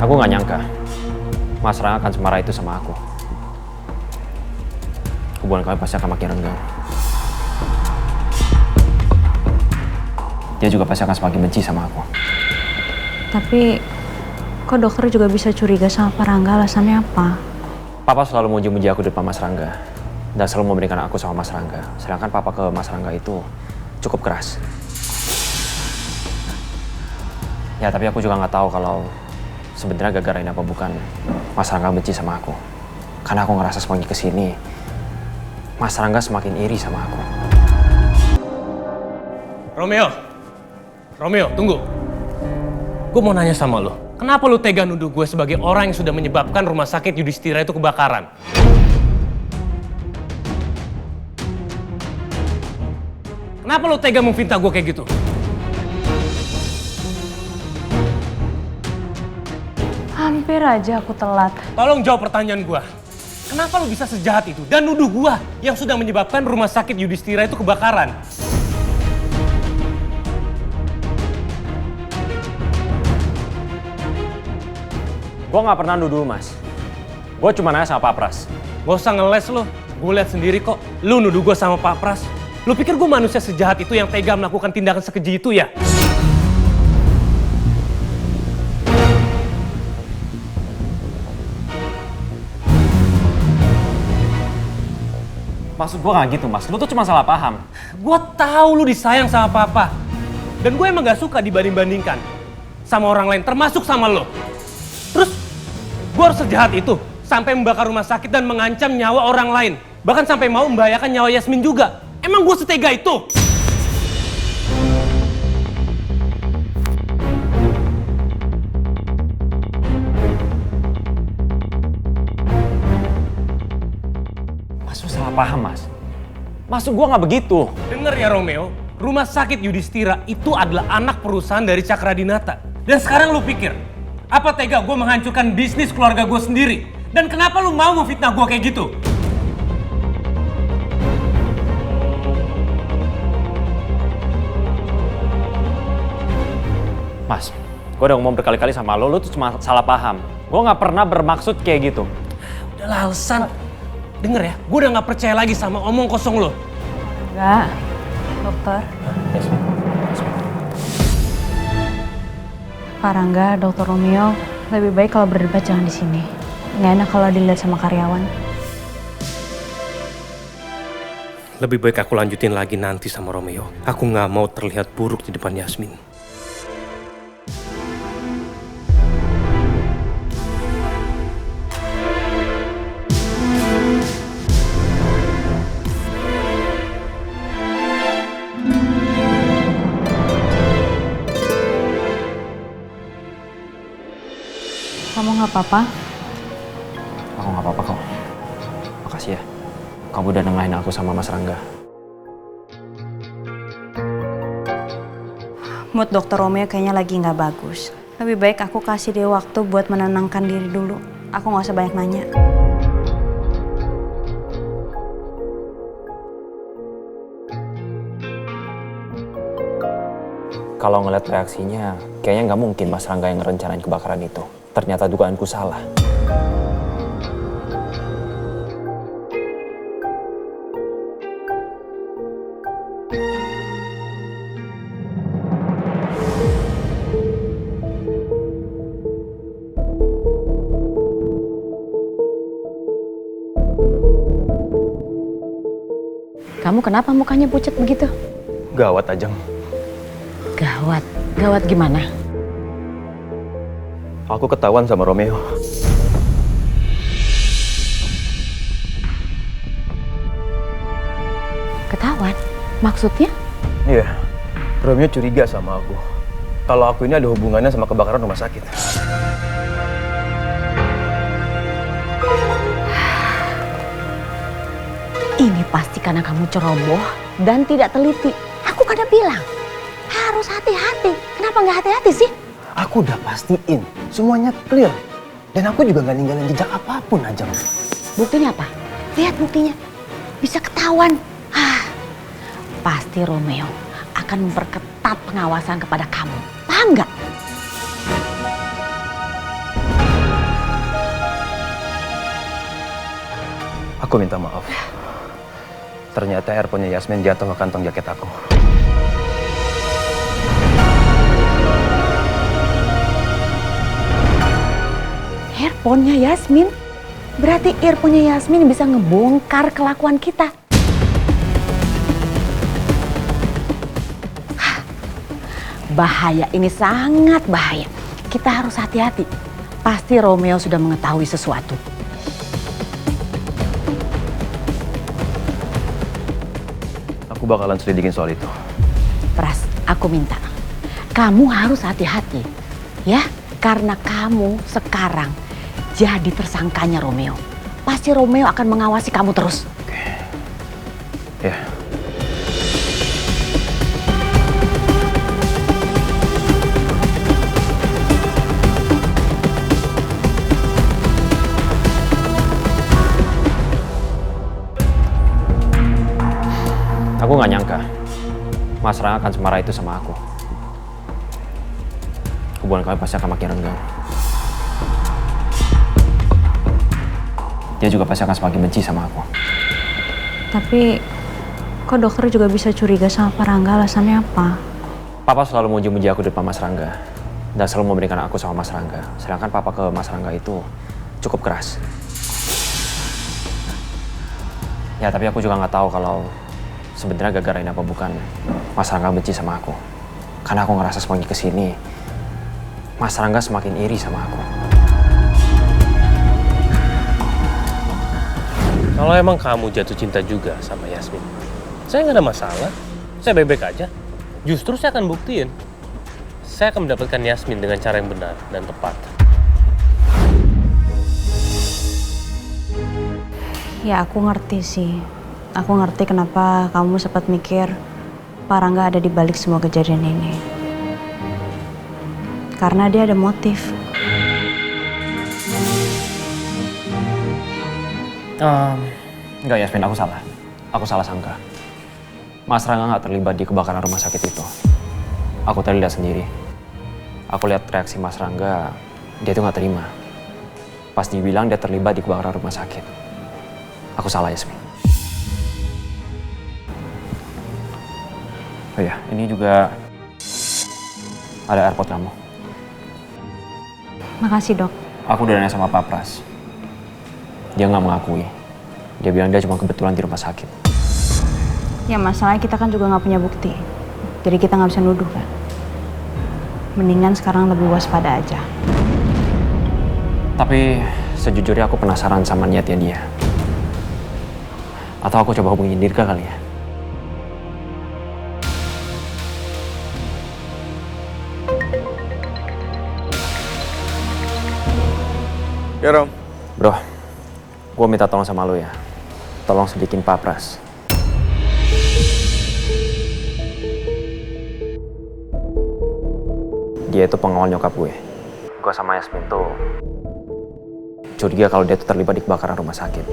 Aku nggak nyangka Mas Rangga akan semarah itu sama aku. Hubungan kami pasti akan makin renggang. Dia juga pasti akan semakin benci sama aku. Tapi kok dokter juga bisa curiga sama Pak Rangga, alasannya apa? Papa selalu muji-muji aku di depan Mas Rangga. Dan selalu memberikan aku sama Mas Rangga. Sedangkan Papa ke Mas Rangga itu cukup keras. Ya tapi aku juga nggak tahu kalau sebenarnya gara-gara ini apa bukan Mas Rangga benci sama aku. Karena aku ngerasa semakin kesini Mas Rangga semakin iri sama aku. Romeo, tunggu. Gue mau nanya sama lo. Kenapa lo tega nuduh gue sebagai orang yang sudah menyebabkan rumah sakit Yudhistira itu kebakaran? Kenapa lo tega memfitnah gue kayak gitu? Hampir aja aku telat. Tolong jawab pertanyaan gue. Kenapa lo bisa sejahat itu dan nuduh gue yang sudah menyebabkan rumah sakit Yudhistira itu kebakaran? Gue nggak pernah nuduh Mas. Gue cuma nanya sama Pak Pras. Gak usah ngeles lo. Gue lihat sendiri kok. Lo nuduh gue sama Pak Pras. Lo pikir gue manusia sejahat itu yang tega melakukan tindakan sekeji itu ya? Maksud gue nggak gitu Mas. Lu tuh cuma salah paham. Gue tahu lu disayang sama papa. Dan gue emang gak suka dibanding-bandingkan sama orang lain, termasuk sama lo. Terus, gue harus sejahat itu sampai membakar rumah sakit dan mengancam nyawa orang lain. Bahkan sampai mau membahayakan nyawa Yasmin juga. Emang gue setega itu? Mas, lu salah paham Mas. Maksud gue nggak begitu. Dengar ya Romeo, rumah sakit Yudhistira itu adalah anak perusahaan dari Cakradinata. Dan sekarang lu pikir, apa tega gue menghancurkan bisnis keluarga gue sendiri? Dan kenapa lu mau memfitnah gue kayak gitu? Mas, gue udah ngomong berkali-kali sama lu tuh cuma salah paham. Gue nggak pernah bermaksud kayak gitu. Udahlah alasan. Denger ya, gue udah gak percaya lagi sama omong kosong lo. Enggak, dokter. Pak Rangga, Dokter Romeo, lebih baik kalau berdebat jangan di sini. Nggak enak kalau dilihat sama karyawan. Lebih baik aku lanjutin lagi nanti sama Romeo. Aku gak mau terlihat buruk di depan Yasmin. Kamu nggak apa-apa? Aku nggak apa-apa kok. Makasih ya. Kamu udah nengahin aku sama Mas Rangga. Mood Dokter Romeo kayaknya lagi nggak bagus. Lebih baik aku kasih dia waktu buat menenangkan diri dulu. Aku nggak usah banyak nanya. Kalau ngeliat reaksinya, kayaknya nggak mungkin Mas Rangga yang ngerencanain kebakaran itu. Ternyata dugaanku salah. Kamu kenapa mukanya pucat begitu? Gawat Ajeng. Gawat. Gawat gimana? Aku ketahuan sama Romeo. Ketahuan? Maksudnya? Iya, Romeo curiga sama aku. Kalau aku ini ada hubungannya sama kebakaran rumah sakit. Ini pasti karena kamu ceroboh dan tidak teliti. Aku kan udah bilang, harus hati-hati. Kenapa nggak hati-hati sih? Aku udah pastiin, semuanya clear. Dan aku juga nggak ninggalin jejak apapun aja. Buktinya apa? Lihat buktinya. Bisa ketahuan. Pasti Romeo akan memperketat pengawasan kepada kamu. Paham nggak? Aku minta maaf. Ternyata earphone-nya Yasmin jatuh ke kantong jaket aku. Earphone-nya Yasmin? Berarti earphone-nya Yasmin bisa ngebongkar kelakuan kita. Hah, bahaya, ini sangat bahaya. Kita harus hati-hati. Pasti Romeo sudah mengetahui sesuatu. Aku bakalan selidikin soal itu. Pras, aku minta. Kamu harus hati-hati. Ya, karena kamu sekarang jadi tersangkanya Romeo. Pasti Romeo akan mengawasi kamu terus. Ya. Aku nggak nyangka Mas Rangga akan semarah itu sama aku. Hubungan kami pasti akan makin renggang. Dia juga pasti akan semakin benci sama aku. Tapi kok dokter juga bisa curiga sama Pak Rangga, alasannya apa? Papa selalu muji-muji aku di depan Mas Rangga dan selalu memberikan aku sama Mas Rangga. Sedangkan Papa ke Mas Rangga itu cukup keras. Ya tapi aku juga nggak tahu kalau sebenarnya gara-gara ini apa bukan Mas Rangga benci sama aku. Karena aku ngerasa semakin kesini Mas Rangga semakin iri sama aku. Kalau emang kamu jatuh cinta juga sama Yasmin, saya nggak ada masalah. Saya baik-baik aja. Justru saya akan buktiin. Saya akan mendapatkan Yasmin dengan cara yang benar dan tepat. Ya aku ngerti sih. Aku ngerti kenapa kamu sempat mikir Pak Rangga ada di balik semua kejadian ini. Karena dia ada motif. Enggak Yasmin, aku salah. Aku salah sangka. Mas Rangga nggak terlibat di kebakaran rumah sakit itu. Aku tadi lihat sendiri. Aku lihat reaksi Mas Rangga, dia tuh nggak terima. Pas dibilang dia terlibat di kebakaran rumah sakit. Aku salah Yasmin. Oh ya, ini juga ada airport kamu. Makasih dok. Aku udah nanya sama Pak Pras. Dia nggak mengakui. Dia bilang dia cuma kebetulan di rumah sakit. Ya masalahnya kita kan juga nggak punya bukti. Jadi kita nggak bisa nuduh kan. Mendingan sekarang lebih waspada aja. Tapi sejujurnya aku penasaran sama niatnya dia. Atau aku coba hubungin Dirga kali ya. Ya Rom. Bro, gue minta tolong sama lo ya. Tolong selidikin Pak Pras. Dia itu pengawal nyokap gue. Gue sama Yasmin tuh curiga kalau dia tuh terlibat di kebakaran rumah sakit.